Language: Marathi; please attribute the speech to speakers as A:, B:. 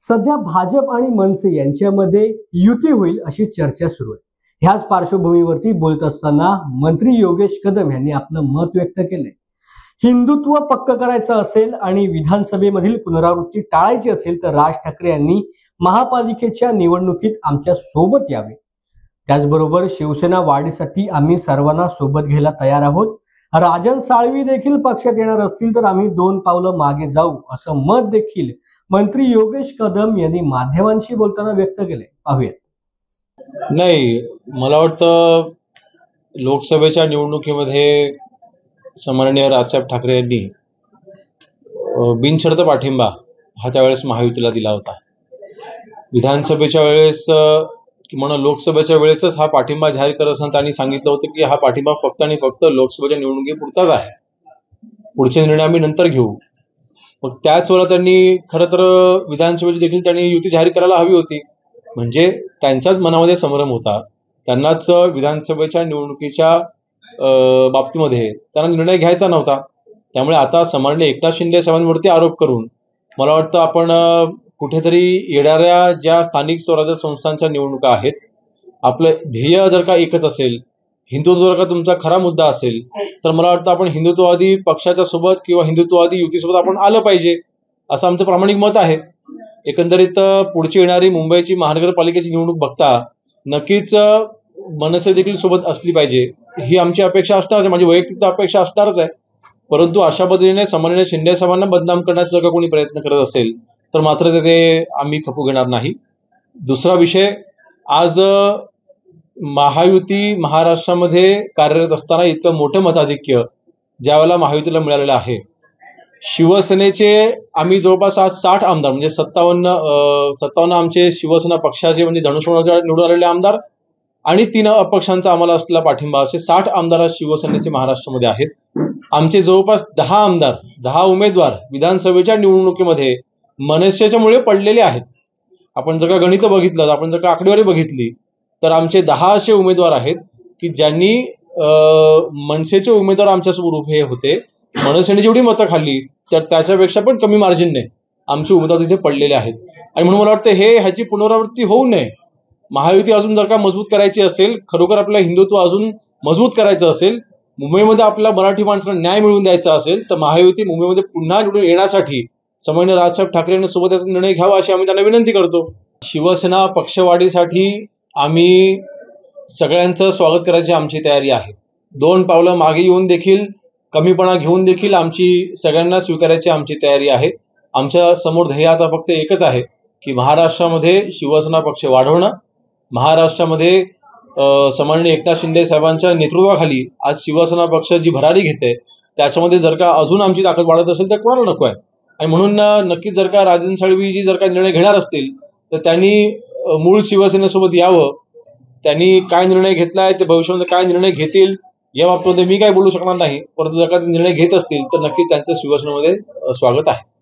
A: सध्या भाजप आणि मनसे यांच्यामध्ये युती होईल अशी चर्चा सुरू आहे। ह्याच पार्श्वभूमीवरती बोलत असताना मंत्री योगेश कदम यांनी आपलं मत व्यक्त केलंय। हिंदुत्व पक्क करायचं असेल आणि विधानसभेमधील पुनरावृत्ती टाळायची असेल तर राज ठाकरे यांनी महापालिकेच्या निवडणुकीत आमच्या सोबत यावे। त्याचबरोबर शिवसेना वाढीसाठी आम्ही सर्वांना सोबत घ्यायला तयार आहोत। राजन साळवी देखील पक्षात येणार असतील तर आम्ही 2 पावलं मागे जाऊ असं मत देखील मंत्री योगेश कदम यांनी माध्यमांशी बोलताना व्यक्त केले। पाहूयात।
B: नाही, मला वाटतं लोकसभेच्या निवडणुकीमध्ये सन्माननीय राजसाहेब ठाकरे यांनी बिनशर्त पाठिंबा हा त्यावेळेस महायुतीला दिला होता। विधानसभेच्या वेळेस किंवा लोकसभेच्या वेळेसच हा पाठिंबा जाहीर करत असताना त्यांनी सांगितलं होतं की हा पाठिंबा फक्त आणि फक्त लोकसभेच्या निवडणुकीपुरताच आहे, पुढचे निर्णय आम्ही नंतर घेऊ। मग त्याच वेळेला त्यांनी खरं तर विधानसभेची देखील त्यांनी युती जाहीर करायला हवी होती, म्हणजे त्यांच्याच मनामध्ये संभ्रम होता। त्यांनाच विधानसभेच्या निवडणुकीच्या बाबतीमध्ये त्यांना निर्णय घ्यायचा नव्हता। त्यामुळे आता सन्माननीय एकनाथ शिंदे साहेबांवरती आरोप करून मला वाटतं आपण कुठेतरी येणाऱ्या ज्या स्थानिक स्वराज्य संस्थांच्या निवडणुका आहेत, आपलं ध्येय जर का एकच असेल, हिंदुत्व जर का तुमचा खरा मुद्दा असेल, तर मला वाटतं आपण हिंदुत्ववादी पक्षाच्या सोबत किंवा हिंदुत्ववादी युतीसोबत आपण आलं पाहिजे असं आमचं प्रामाणिक मत आहे। एकंदरीत पुढची येणारी मुंबईची महानगरपालिकेची निवडणूक बघता नक्कीच मनसे देखील सोबत असली पाहिजे ही आमची अपेक्षा असणारच आहे, माझी वैयक्तिक अपेक्षा असणारच आहे। परंतु अशा पद्धतीने सन्माननीय शिंदे साहेबांना बदनाम करण्याचा जर का कोणी प्रयत्न करत असेल तर मात्र ते आम्ही खपू घेणार नाही। दुसरा विषय, आज महायुती महाराष्ट्रामध्ये कार्यरत असताना इतकं मोठं मताधिक्य ज्यावेळेला महायुतीला मिळालेलं आहे, शिवसेनेचे आम्ही जवळपास आज 60 आमदार म्हणजे 57 आमचे शिवसेना पक्षाचे म्हणजे धनुष्यबाणाचे निवडून आलेले आमदार आणि 3 अपक्षांचा आम्हाला असलेला पाठिंबा असे 60 आमदार शिवसेनेचे महाराष्ट्रामध्ये आहेत। आमचे जवळपास 10 आमदार 10 उमेदवार विधानसभेच्या निवडणुकीमध्ये मनसेच्यामुळे पडलेले आहेत। आपण जर का गणित बघितलं, आपण जर का आकडेवारी बघितली तर आमचे 10 असे उमेदवार आहेत की ज्यांनी मनसेचे उमेदवार आमच्यासमोर उभे होते, मनसेने जेवढी मतं खाल्ली तर त्याच्यापेक्षा पण कमी मार्जिनने आमचे उमेदवार तिथे पडलेले आहेत। आणि म्हणून मला वाटतं ह्याची पुनरावृत्ती होऊ नये। महायुती अजून जर का मजबूत करायची असेल, खरोखर आपलं हिंदुत्व अजून मजबूत करायचं असेल, मुंबईमध्ये आपल्या मराठी माणसाला न्याय मिळवून द्यायचा असेल तर महायुती मुंबईमध्ये पुन्हा निवडून येण्यासाठी सन्माननीय राजसाहेब ठाकरे यांनी सोबत याचा निर्णय घ्यावा अशी आम्ही त्यांना विनंती करतो। शिवसेना पक्षवाढीसाठी आम्ही सगळ्यांचं स्वागत करायची आमची तयारी आहे। 2 पावलं मागे येऊन देखील, कमीपणा घेऊन देखील आमची सगळ्यांना स्वीकारायची आमची तयारी आहे। आमच्या समोर ध्येय आता फक्त एकच आहे की महाराष्ट्रामध्ये शिवसेना पक्ष वाढवणं, महाराष्ट्रामध्ये सन्माननीय एकनाथ शिंदे साहेबांच्या नेतृत्वाखाली आज शिवसेना पक्ष जी भरारी घेते त्याच्यामध्ये जर का अजून आमची ताकद वाढत असेल तर कोणाला नको आहे। आणि म्हणून नक्कीच जर का राजन साळवी जर का निर्णय घेणार असतील तर त्यांनी मूळ शिवसेनेसोबत यावं। त्यांनी काय निर्णय घेतलाय, ते भविष्यामध्ये काय निर्णय घेतील या बाबतीमध्ये मी काय बोलू शकणार नाही, परंतु जर का ते निर्णय घेत असतील तर नक्कीच त्यांचं शिवसेनेमध्ये स्वागत आहे।